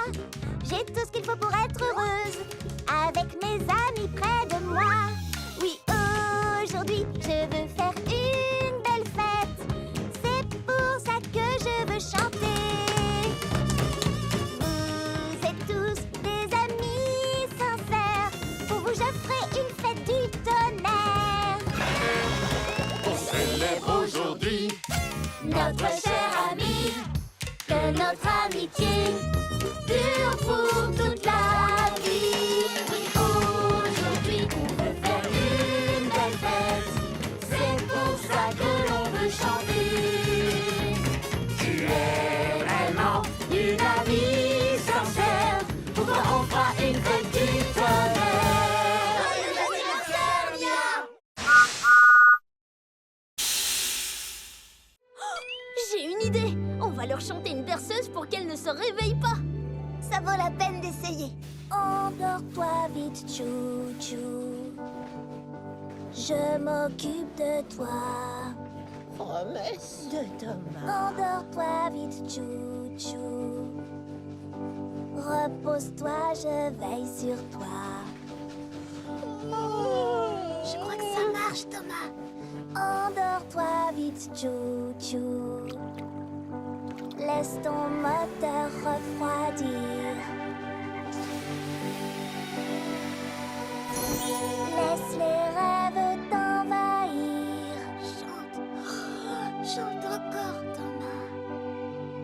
J'ai tout ce qu'il faut pour être heureuse, avec mes amis près de moi. Oui, aujourd'hui je veux faire une belle fête. C'est pour ça que je veux chanter. Vous êtes tous des amis sincères. Pour vous je ferai une fête du tonnerre.
On célèbre aujourd'hui
Notre cher ami, que notre amitié dure pour toute la vie. Oui, aujourd'hui on veut faire une belle fête. C'est pour ça que l'on veut chanter. Tu es vraiment une amie sincère. Pour toi on fera une fête du tonnerre. Joyeux anniversaire, Mia! J'ai une idée. On va leur chanter une berceuse pour qu'elles ne se réveillent pas. Ça vaut la peine d'essayer. Endors-toi vite, chou-chou. Je m'occupe de toi.
Promesse de Thomas.
Endors-toi vite, chou-chou. Repose-toi, je veille sur toi. Je crois que ça marche. marche, Thomas.
Endors-toi vite, chou-chou. Laisse ton moteur refroidir. Laisse les rêves t'envahir.
Chante encore, Thomas.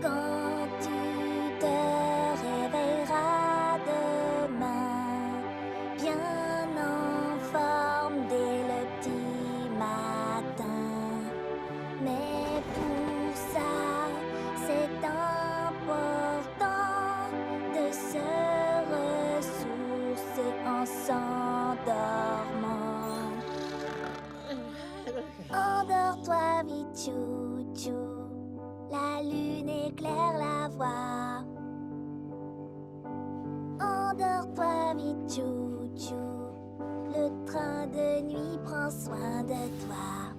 Quand tu te réveilleras demain, bien en forme dès le petit matin. Mais pour ça, c'est important de se ressourcer en s'endormant. Endors-toi vite, chou-chou. La lune éclaire la voie. Endors-toi vite, chou-chou. Le train de nuit prend soin de toi.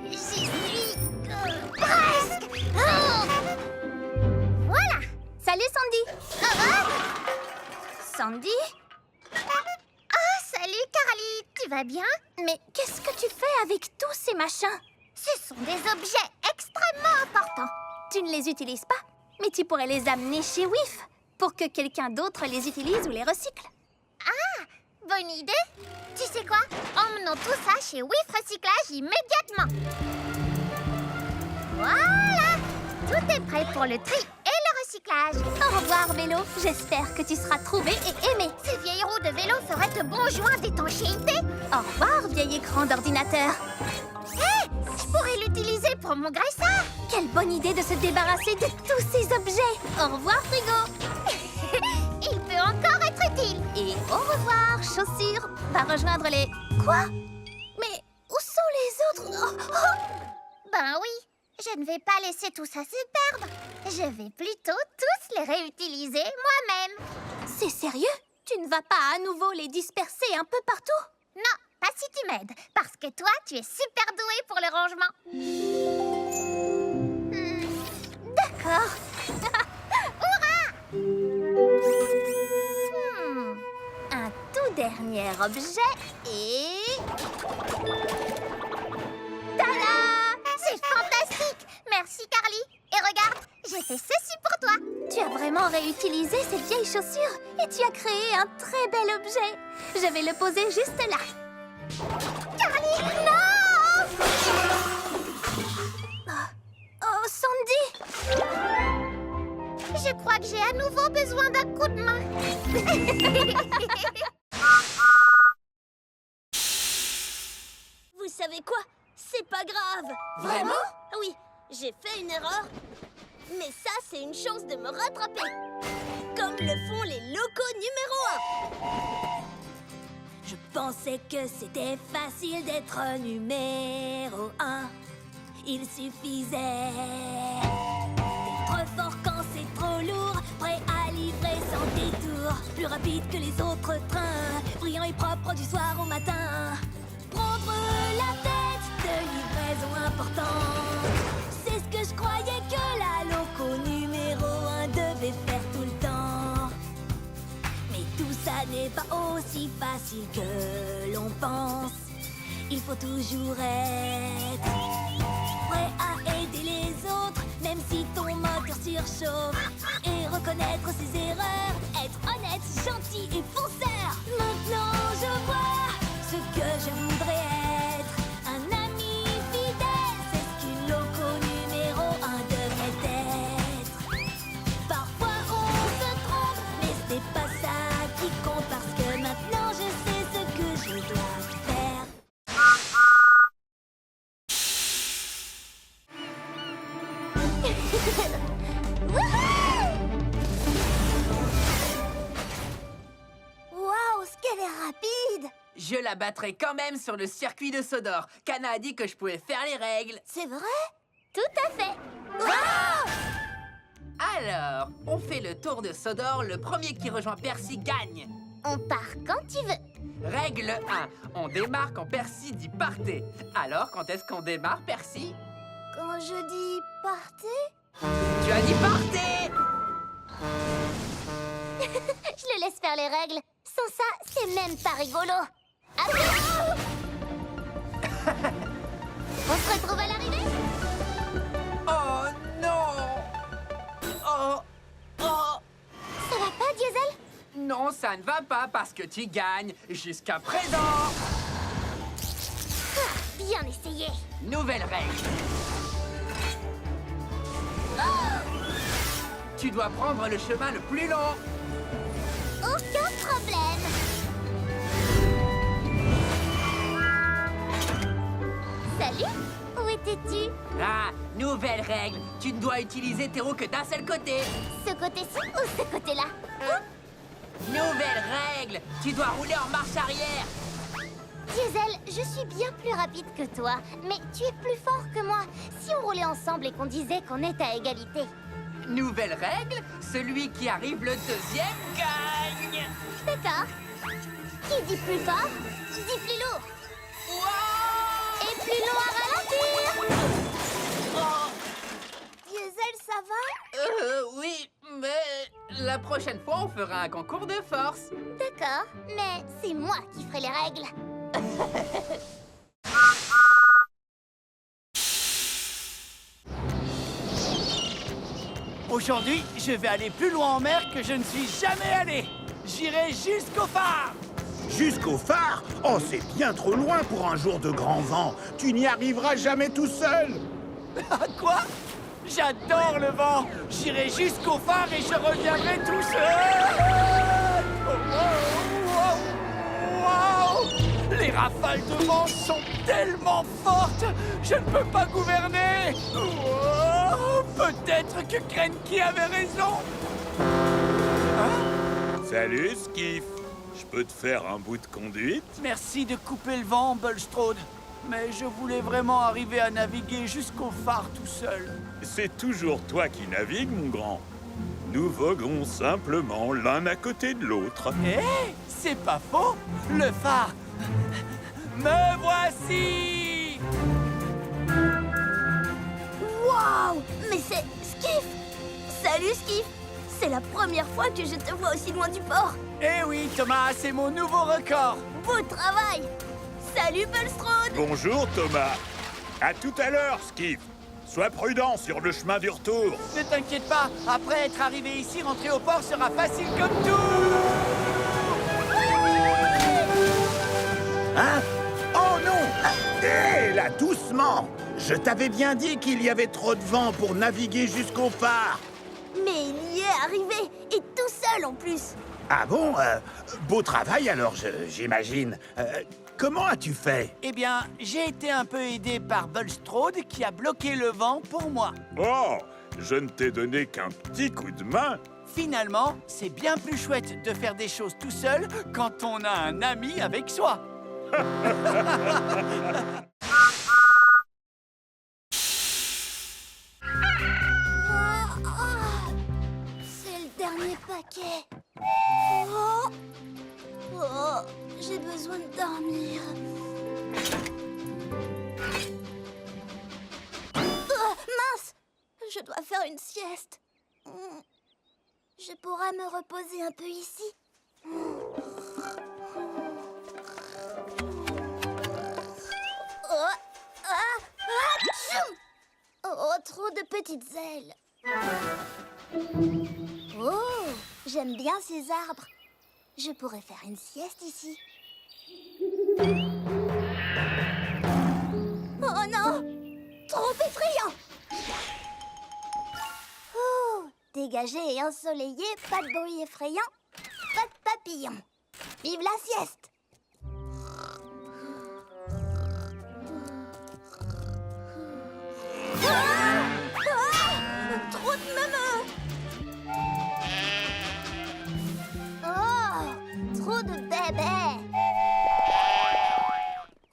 J'y suis presque. Oh. Voilà.
Salut Sandy! Sandy?
Salut, Carly. Tu vas bien?
Mais qu'est-ce que tu fais avec tous ces machins?
Ce sont des objets extrêmement importants.
Tu ne les utilises pas, mais tu pourrais les amener chez WIF pour que quelqu'un d'autre les utilise ou les recycle.
Bonne idée. Tu sais quoi? Emmenons tout ça chez WIF Recyclage immédiatement. Voilà. Tout est prêt pour le tri et le recyclage.
Au revoir vélo, j'espère que tu seras trouvé et aimé.
Ces vieilles roues de vélo feraient de bons joints d'étanchéité.
Au revoir vieil écran d'ordinateur.
Hé, je pourrais l'utiliser pour mon graisseur.
Quelle bonne idée de se débarrasser de tous ces objets. Au revoir frigo.
Il peut encore être utile.
Et au revoir chaussures. Va rejoindre les... Quoi? Mais où sont les autres?
Ben oui, je ne vais pas laisser tout ça se perdre. Je vais plutôt tous les réutiliser moi-même.
C'est sérieux? Tu ne vas pas à nouveau les disperser un peu partout?
Non, pas si tu m'aides, parce que toi, tu es super doué pour le rangement.
D'accord. Un tout dernier objet et...
Tada! C'est fantastique! Merci, Carly. Et regarde, j'ai fait ceci pour toi.
Tu as vraiment réutilisé ces vieilles chaussures et tu as créé un très bel objet. Je vais le poser juste là.
Carly, non!
Oh, Sandy!
Je crois que j'ai à nouveau besoin d'un coup de main.
Vous savez quoi? C'est pas grave.
Vraiment?
Oui, j'ai fait une erreur. Mais ça, c'est une chance de me rattraper. Comme le font les locaux numéro 1. Je pensais que c'était facile d'être numéro 1. Il suffisait d'être fort quand c'est trop lourd, prêt à livrer sans détour, plus rapide que les autres trains, brillant et propre du soir au matin. Prendre la tête de livraison importante, c'est ce que je croyais que la loco numéro 1 devait faire tout le temps. Mais tout ça n'est pas aussi facile que l'on pense. Il faut toujours être prêt à aider les autres, même si ton moteur surchauffe, et reconnaître ses erreurs, être honnête, gentil et fonceur. Maintenant je vois ce que je voudrais être, un ami fidèle, c'est ce qu'une loco numéro 1 devrait être. Parfois on se trompe, mais ce n'est pas ça qui compte, parce que maintenant je sais ce que je dois faire. Waouh, ce qu'elle est rapide!
Je la battrai quand même sur le circuit de Sodor. Kana a dit que je pouvais faire les règles.
C'est vrai?
Tout à fait.
Alors, on fait le tour de Sodor. Le premier qui rejoint Percy gagne.
On part quand tu veux.
Règle 1. On démarre quand Percy dit partez. Alors, quand est-ce qu'on démarre, Percy?
Quand je dis partez?
Tu as dit partez!
Je le laisse faire les règles. Sans ça, c'est même pas rigolo. Attention. On se retrouve à l'arrivée?
Oh non! Oh! Oh!
Ça va pas, Diesel?
Non, ça ne va pas parce que tu gagnes jusqu'à présent!
Bien essayé.
Nouvelle règle. Tu dois prendre le chemin le plus long.
Aucun problème. Salut. Où étais-tu?
Ah, nouvelle règle. Tu ne dois utiliser tes roues que d'un seul côté.
Ce côté-ci ou ce côté-là?
Nouvelle règle. Tu dois rouler en marche arrière.
Diesel, je suis bien plus rapide que toi, mais tu es plus fort que moi. Si on roulait ensemble et qu'on disait qu'on est à égalité.
Nouvelle règle. Celui qui arrive le deuxième gagne.
D'accord. Qui dit plus fort, dit plus lourd.
Wow!
Et plus long à ralentir. Diesel, ça va?
Oui, mais la prochaine fois, on fera un concours de force.
D'accord, mais c'est moi qui ferai les règles.
Aujourd'hui, je vais aller plus loin en mer que je ne suis jamais allé. J'irai jusqu'au phare.
Jusqu'au phare? Oh, c'est bien trop loin pour un jour de grand vent. Tu n'y arriveras jamais tout seul.
Quoi? J'adore le vent. J'irai jusqu'au phare et je reviendrai tout seul. Wow! Les rafales de vent sont tellement fortes. Je ne peux pas gouverner. Oh, peut-être que Krenki avait raison.
Salut, Skiff. Je peux te faire un bout de conduite?
Merci de couper le vent, Bulstrode. Mais je voulais vraiment arriver à naviguer jusqu'au phare tout seul.
C'est toujours toi qui navigues, mon grand. Nous voguons simplement l'un à côté de l'autre.
Eh, c'est pas faux. Le phare. Me voici.
Waouh! Mais c'est Skiff! Salut, Skiff! C'est la première fois que je te vois aussi loin du port.
Eh oui, Thomas, c'est mon nouveau record.
Beau travail! Salut, Bulstrode!
Bonjour, Thomas. À tout à l'heure, Skiff. Sois prudent sur le chemin du retour.
Ne t'inquiète pas, après être arrivé ici, rentrer au port sera facile comme tout.
Hein? Oh non! Hé, là, doucement! Je t'avais bien dit qu'il y avait trop de vent pour naviguer jusqu'au phare.
Mais il y est arrivé, et tout seul en plus.
Ah bon? Beau travail alors, j'imagine. Comment as-tu fait?
Eh bien, j'ai été un peu aidé par Bulstrode qui a bloqué le vent pour moi.
Oh! Je ne t'ai donné qu'un petit coup de main.
Finalement, c'est bien plus chouette de faire des choses tout seul quand on a un ami avec soi.
C'est le dernier paquet. Oh, j'ai besoin de dormir. Mince! Je dois faire une sieste. Je pourrais me reposer un peu ici. Oh, trop de petites ailes. Oh, j'aime bien ces arbres. Je pourrais faire une sieste ici. Oh non! Trop effrayant! Oh, dégagé et ensoleillé, pas de bruit effrayant, pas de papillons. Vive la sieste! Trop de neuneux! Oh, trop de bébés!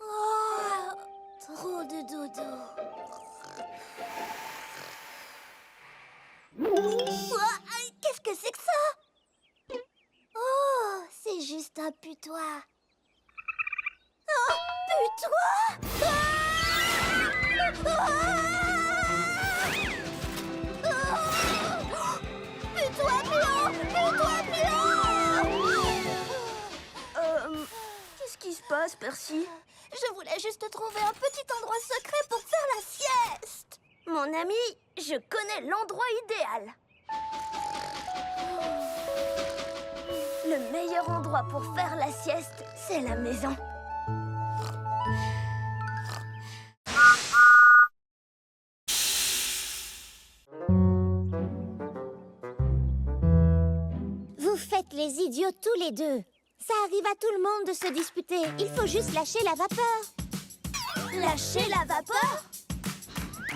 Oh, trop de dodo. Qu'est-ce que c'est que ça? Oh, c'est juste un putois. Oh, putois! Putois blanc! Putois blanc!
qui se passe, Percy?
Je voulais juste trouver un petit endroit secret pour faire la sieste.
Mon ami, je connais l'endroit idéal. Le meilleur endroit pour faire la sieste, c'est la maison.
Vous faites les idiots tous les deux. Ça arrive à tout le monde de se disputer. Il faut juste lâcher la vapeur.
Lâcher la vapeur?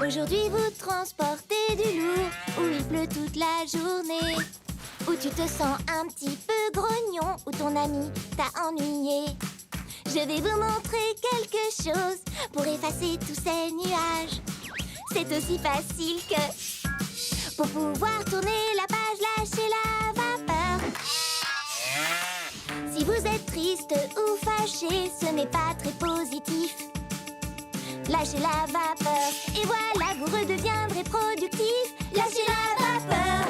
Aujourd'hui, vous transportez du lourd, où il pleut toute la journée, où tu te sens un petit peu grognon, où ton ami t'a ennuyé. Je vais vous montrer quelque chose pour effacer tous ces nuages. C'est aussi facile que... Pour pouvoir tourner la page, lâchez la vapeur. Si vous êtes triste ou fâché, ce n'est pas très positif. Lâchez la vapeur et voilà, vous redeviendrez productif. Lâchez la vapeur.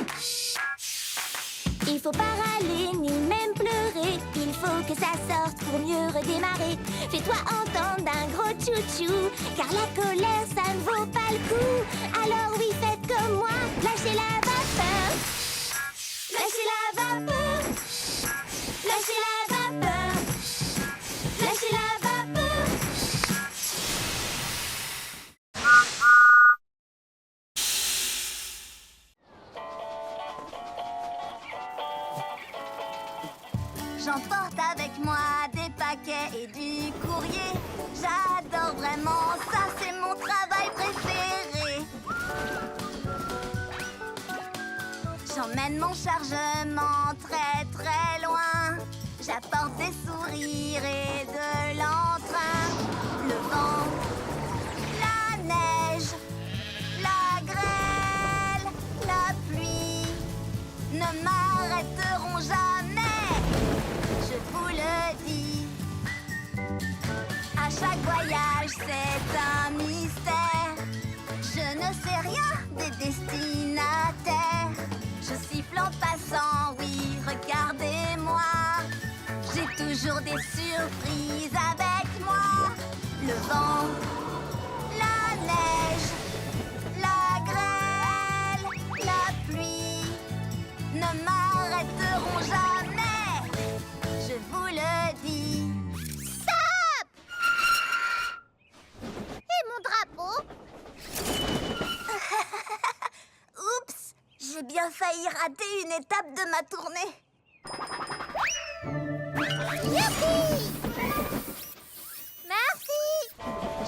Il faut pas râler ni même pleurer. Il faut que ça sorte pour mieux redémarrer. Fais-toi entendre d'un gros tchou-tchou, car la colère, ça ne vaut pas le coup. Alors oui, faites comme moi, lâchez la vapeur. Lâchez la vapeur. Lâchez la vapeur. Lâchez la vapeur.
J'emporte avec moi des paquets et du courrier. J'adore vraiment ça, c'est mon travail préféré. J'emmène mon chargement très très loin. J'apporte des sourires et de l'entrain. Le vent, la neige, la grêle, la pluie ne m'arrêteront jamais. Je vous le dis, à chaque voyage c'est un mystère. Je ne sais rien des destinataires. Je siffle en passant, oui, regardez-moi. J'ai toujours des surprises avec moi. Le vent, la neige, la grêle, la pluie ne m'arrêteront jamais. Je vous le dis.
Stop! Et mon drapeau?
Oups, j'ai bien failli rater une étape de ma tournée.
Youpi! Merci!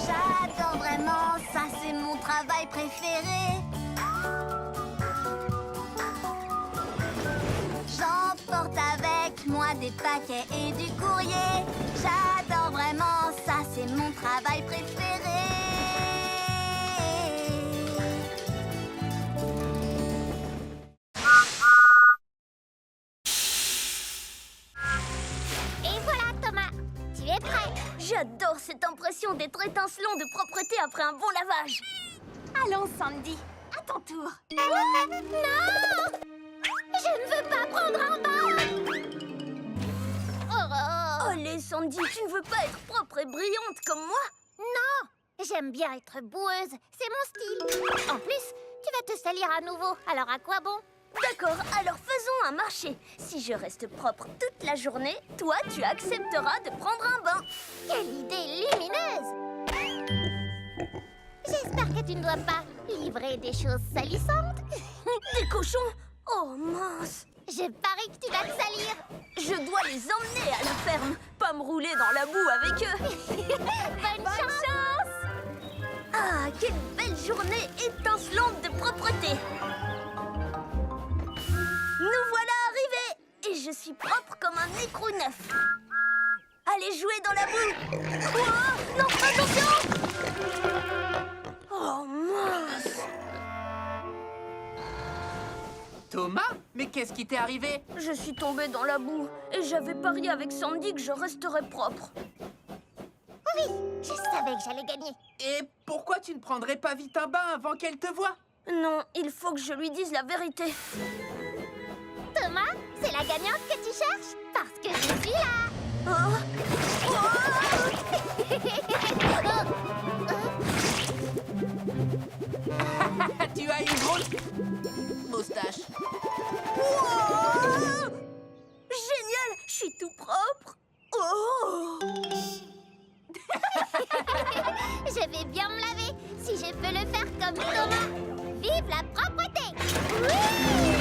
J'adore vraiment ça, c'est mon travail préféré. J'emporte avec moi des paquets et du courrier. J'adore vraiment ça, c'est mon travail préféré.
Et voilà, Thomas, tu es prêt.
J'adore cette impression d'être étincelant de propreté après un bon lavage.
Allons, Sandy, à ton tour.
Non! Je ne veux pas prendre un bain! Oh!
Allez, Sandy, tu ne veux pas être propre et brillante comme moi?
Non! J'aime bien être boueuse, c'est mon style. En plus, tu vas te salir à nouveau, alors à quoi bon?
D'accord, alors faisons un marché. Si je reste propre toute la journée, toi, tu accepteras de prendre un bain.
Quelle idée lumineuse! J'espère que tu ne dois pas livrer des choses salissantes.
Des cochons? Oh mince!
Je parie que tu vas te salir.
Je dois les emmener à la ferme, pas me rouler dans la boue avec eux.
Bonne chance!
Ah, quelle belle journée étincelante de propreté! Nous voilà arrivés! Et je suis propre comme un écrou neuf. Allez jouer dans la boue! Oh, non, attention! Oh mince!
Thomas, mais qu'est-ce qui t'est arrivé?
Je suis tombée dans la boue et j'avais parié avec Sandy que je resterais propre.
Oui, je savais que j'allais gagner.
Et pourquoi tu ne prendrais pas vite un bain avant qu'elle te voie?
Non, il faut que je lui dise la vérité.
Thomas, c'est la gagnante que tu cherches? Parce que je suis là.
Oh, oh,
je vais bien me laver si je peux le faire comme Thomas. Vive la propreté! Oui!